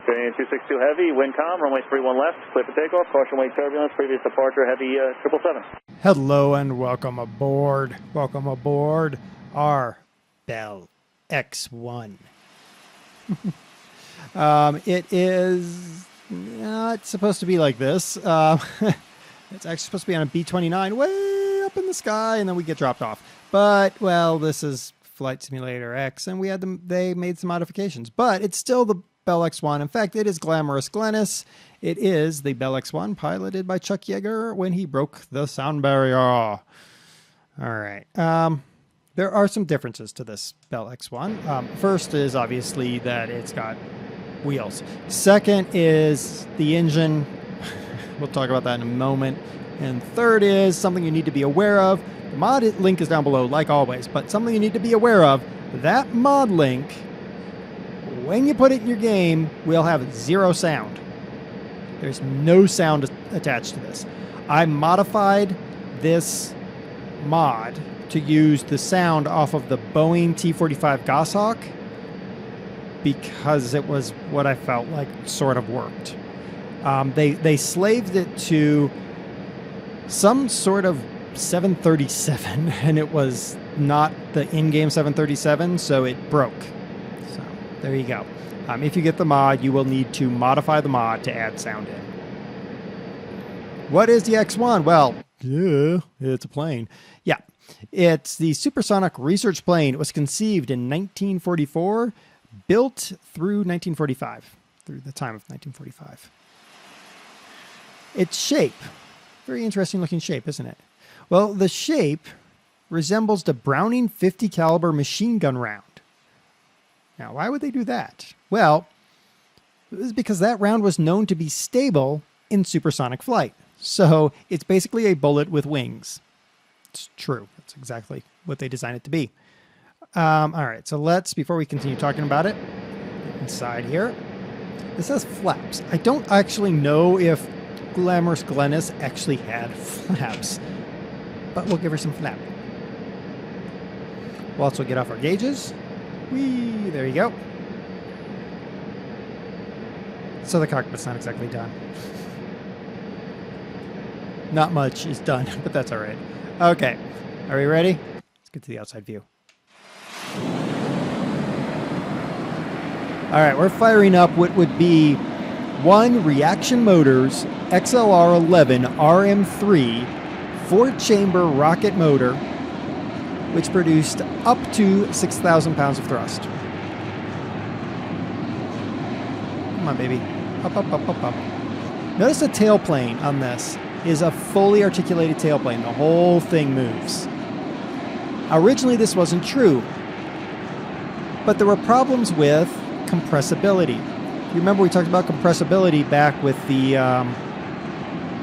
Train 262 Heavy, wind calm, runway 31 left, clear for takeoff, caution wake turbulence, previous departure, Heavy 777. Hello and welcome aboard. Welcome aboard our Bell X-1. It is not supposed to be like this. It's actually supposed to be on a B-29 way up in the sky, and then we get dropped off. But, well, this is Flight Simulator X, and they made some modifications. But it's still the Bell X-1. In fact, it is Glamorous Glennis. It is the Bell X-1 piloted by Chuck Yeager when he broke the sound barrier. All right. There are some differences to this Bell X-1. First is obviously that it's got wheels. Second is the engine. We'll talk about that in a moment. And third is something you need to be aware of. The mod link is down below, like always, but something you need to be aware of. That mod link, when you put it in your game, will have zero sound. There's no sound attached to this. I modified this mod to use the sound off of the Boeing T-45 Goshawk because it was what I felt like sort of worked. They slaved it to some sort of 737, and it was not the in-game 737, so it broke. So there you go. If you get the mod, you will need to modify the mod to add sound in. What is the X-1? Well, yeah, it's a plane. Yeah, it's the supersonic research plane. It was conceived in 1944, built through 1945, through the time of 1945. Its shape, very interesting looking shape, isn't it? Well, the shape resembles the Browning 50 caliber machine gun round. Now, why would they do that? Well, it was because that round was known to be stable in supersonic flight. So it's basically a bullet with wings. It's true. That's exactly what they designed it to be. All right, so before we continue talking about it, inside here, this has flaps. I don't actually know if Glamorous Glennis actually had flaps, but we'll give her some flap. We'll also get off our gauges. Whee, there you go. So the cockpit's not exactly done. Not much is done, but that's all right. Okay, are we ready? Let's get to the outside view. All right, we're firing up what would be one Reaction Motors XLR-11 RM3 4-chamber rocket motor, which produced up to 6,000 pounds of thrust. Come on, baby. Up, up, up, up, up. Notice the tailplane on this is a fully articulated tailplane. The whole thing moves. Originally, this wasn't true, but there were problems with compressibility. You remember we talked about compressibility back with the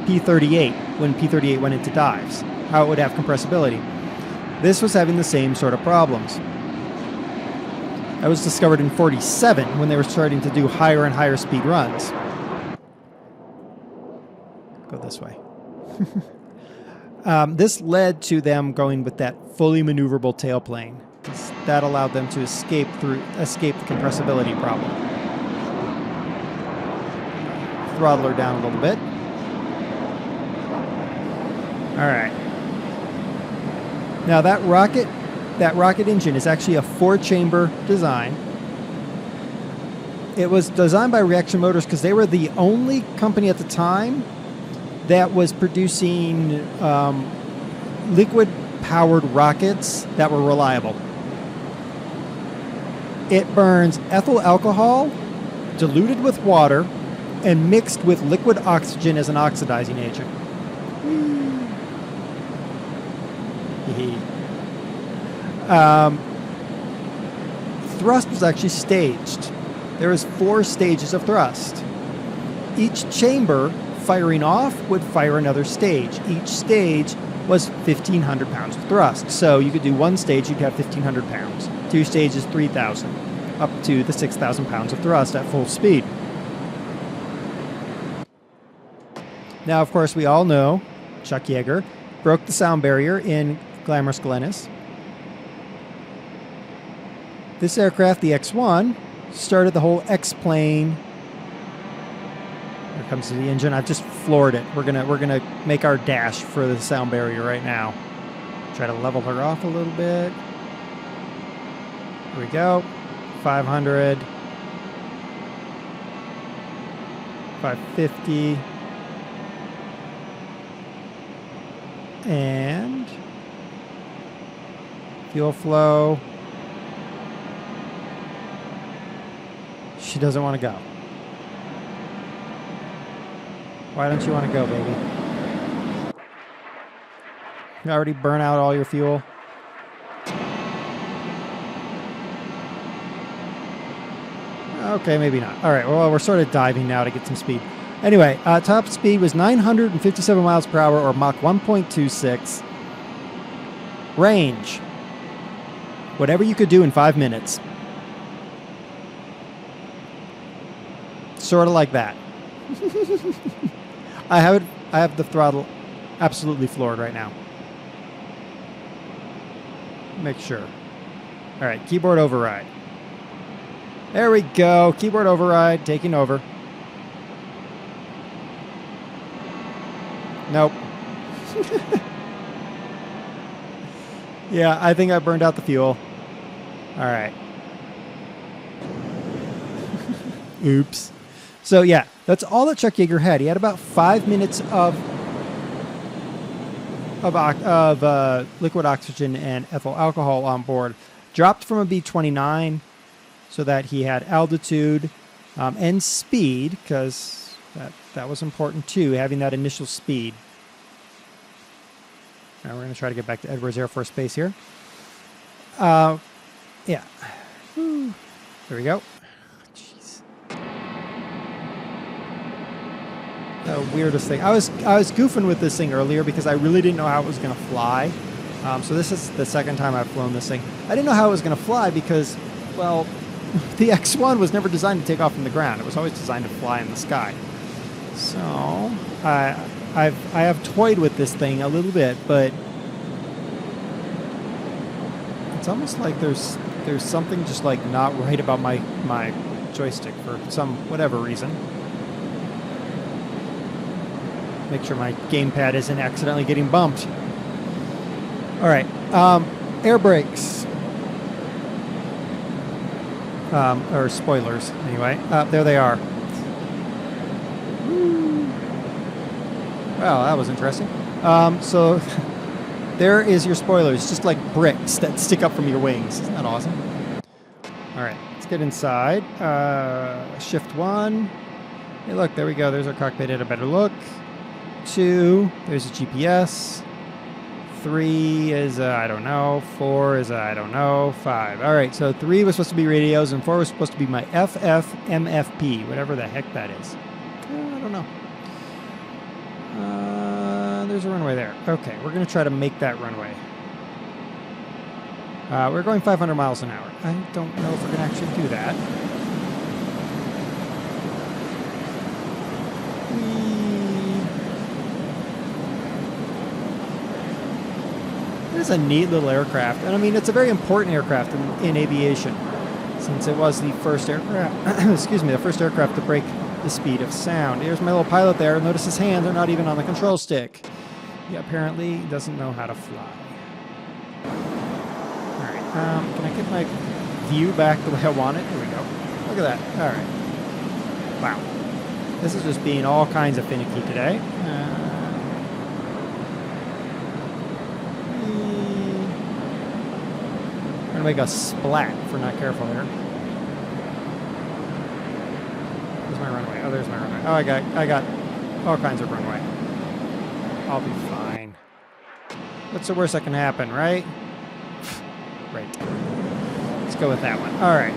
P-38, when P-38 went into dives, how it would have compressibility. This was having the same sort of problems. That was discovered in 47 when they were starting to do higher and higher speed runs. Go this way. This led to them going with that fully maneuverable tailplane. That allowed them to escape the compressibility problem. Throttle her down a little bit. All right. Now that rocket engine is actually a 4-chamber design. It was designed by Reaction Motors because they were the only company at the time that was producing liquid-powered rockets that were reliable. It burns ethyl alcohol diluted with water and mixed with liquid oxygen as an oxidizing agent. Thrust was actually staged. There was 4 stages of thrust. Each chamber firing off would fire another stage. Each stage was 1,500 pounds of thrust. So you could do one stage, you'd have 1,500 pounds. 2 stages, 3,000, up to the 6,000 pounds of thrust at full speed. Now, of course, we all know Chuck Yeager broke the sound barrier in Glamorous Glennis. This aircraft, the X-1, started the whole X-plane Here comes the engine. I've just floored it. We're gonna make our dash for the sound barrier right now. Try to level her off a little bit. Here we go. 500. 550. And fuel flow. She doesn't want to go. Why don't you want to go, baby? You already burn out all your fuel. Okay, maybe not. All right, well, we're sort of diving now to get some speed. Anyway, top speed was 957 miles per hour, or Mach 1.26. Range. Whatever you could do in 5 minutes. Sort of like that. I have the throttle absolutely floored right now. Make sure. All right, keyboard override. There we go. Keyboard override taking over. Nope. Yeah, I think I burned out the fuel. All right. Oops. So yeah, that's all that Chuck Yeager had. He had about 5 minutes of liquid oxygen and ethyl alcohol on board. Dropped from a B-29 so that he had altitude and speed, because that was important too, having that initial speed. Now we're going to try to get back to Edwards Air Force Base here. Yeah. There we go. Jeez. The weirdest thing. I was goofing with this thing earlier because I really didn't know how it was going to fly. So this is the second time I've flown this thing. I didn't know how it was going to fly because, well, the X-1 was never designed to take off from the ground. It was always designed to fly in the sky. So I have toyed with this thing a little bit, but it's almost like there's something just like not right about my joystick for some whatever reason. Make sure my gamepad isn't accidentally getting bumped. All right, air brakes. Or spoilers, anyway. There they are. Well, that was interesting. So there is your spoilers, just like bricks that stick up from your wings. Isn't that awesome? All right, let's get inside. Shift 1. Hey, look, there we go. There's our cockpit at a better look. 2, there's a GPS. 3 is, I don't know. 4 is, I don't know. 5. All right, so 3 was supposed to be radios, and 4 was supposed to be my FFMFP, whatever the heck that is. I don't know. There's a runway there. Okay, we're going to try to make that runway. We're going 500 miles an hour. I don't know if we're going to actually do that. It is a neat little aircraft. And I mean, it's a very important aircraft in aviation, since it was the first aircraft, excuse me, the first aircraft to break the speed of sound. Here's my little pilot there. Notice his hands are not even on the control stick. He apparently doesn't know how to fly. All right, can I get my view back the way I want it? Here we go. Look at that. All right. Wow. This is just being all kinds of finicky today. I'm going to make a splat if we're not careful here. There's my runway. Oh, there's my runway. Oh, I got all kinds of runway. I'll be fine. What's the worst that can happen, right? Right. Let's go with that one. All right.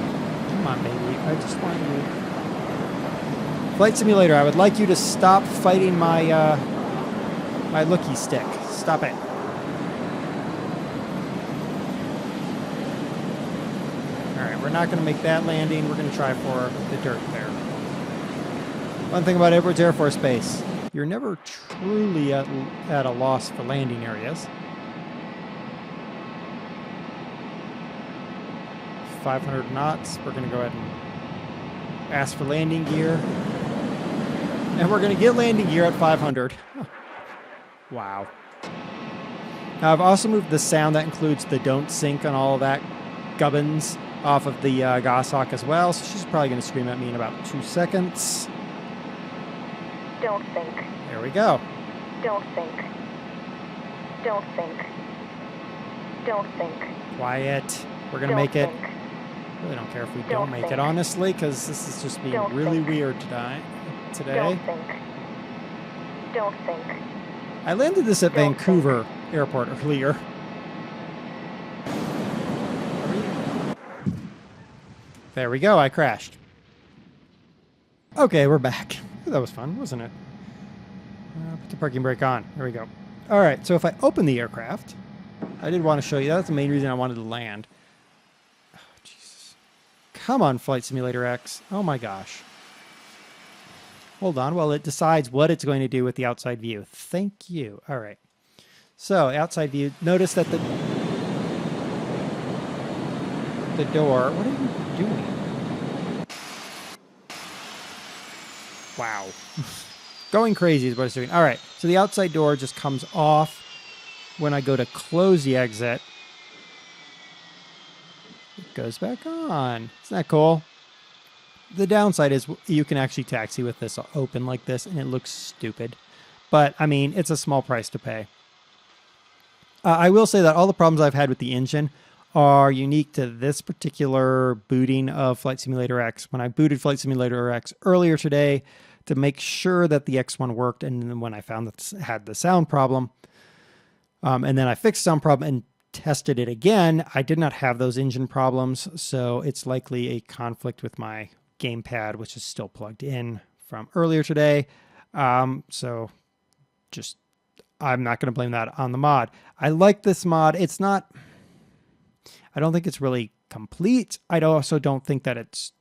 Come on, baby. I just want you. Flight Simulator, I would like you to stop fighting my my looky stick. Stop it. All right, we're not going to make that landing. We're going to try for the dirt there. One thing about Edwards Air Force Base, you're never truly at a loss for landing areas. 500 knots. We're going to go ahead and ask for landing gear. And we're going to get landing gear at 500. Wow. Now, I've also moved the sound that includes the don't sync and all of that gubbins off of the Goshawk as well. So she's probably going to scream at me in about 2 seconds. Don't think. There we go. Don't think. Don't think. Don't think. Quiet. We're going to make it. I really don't care if we don't make it, honestly, because this is just being really weird today. Don't think. Don't think. I landed this at Vancouver Airport earlier. There we go. I crashed. Okay, we're back. That was fun, wasn't it? Put the parking brake on. There we go. All right, so if I open the aircraft, I did want to show you. That's the main reason I wanted to land. Oh, Jesus. Come on, Flight Simulator X. Oh, my gosh. Hold on while it decides what it's going to do with the outside view. Thank you. All right. So, outside view. Notice that the door... What are you doing? Wow. Going crazy is what it's doing. All right. So, the outside door just comes off when I go to close the exit. It goes back on. Isn't that cool? The downside is you can actually taxi with this open like this, and it looks stupid. But, I mean, it's a small price to pay. I will say that all the problems I've had with the engine are unique to this particular booting of Flight Simulator X. When I booted Flight Simulator X earlier today to make sure that the X-1 worked, and then when I found that it had the sound problem, and then I fixed the sound problem and tested it again, I did not have those engine problems, so it's likely a conflict with my gamepad, which is still plugged in from earlier today. So just, I'm not going to blame that on the mod. I like this mod. It's not, I don't think it's really complete. I also don't think that it's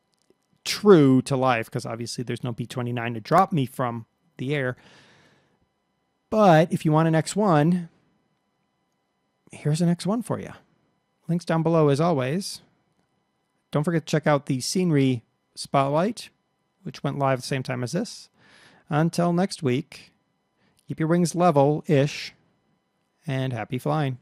true to life, because obviously there's no B-29 to drop me from the air. But if you want an X-1, here's an X-1 for you. Links down below as always. Don't forget to check out the scenery spotlight, which went live at the same time as this. Until next week, keep your wings level-ish, and happy flying.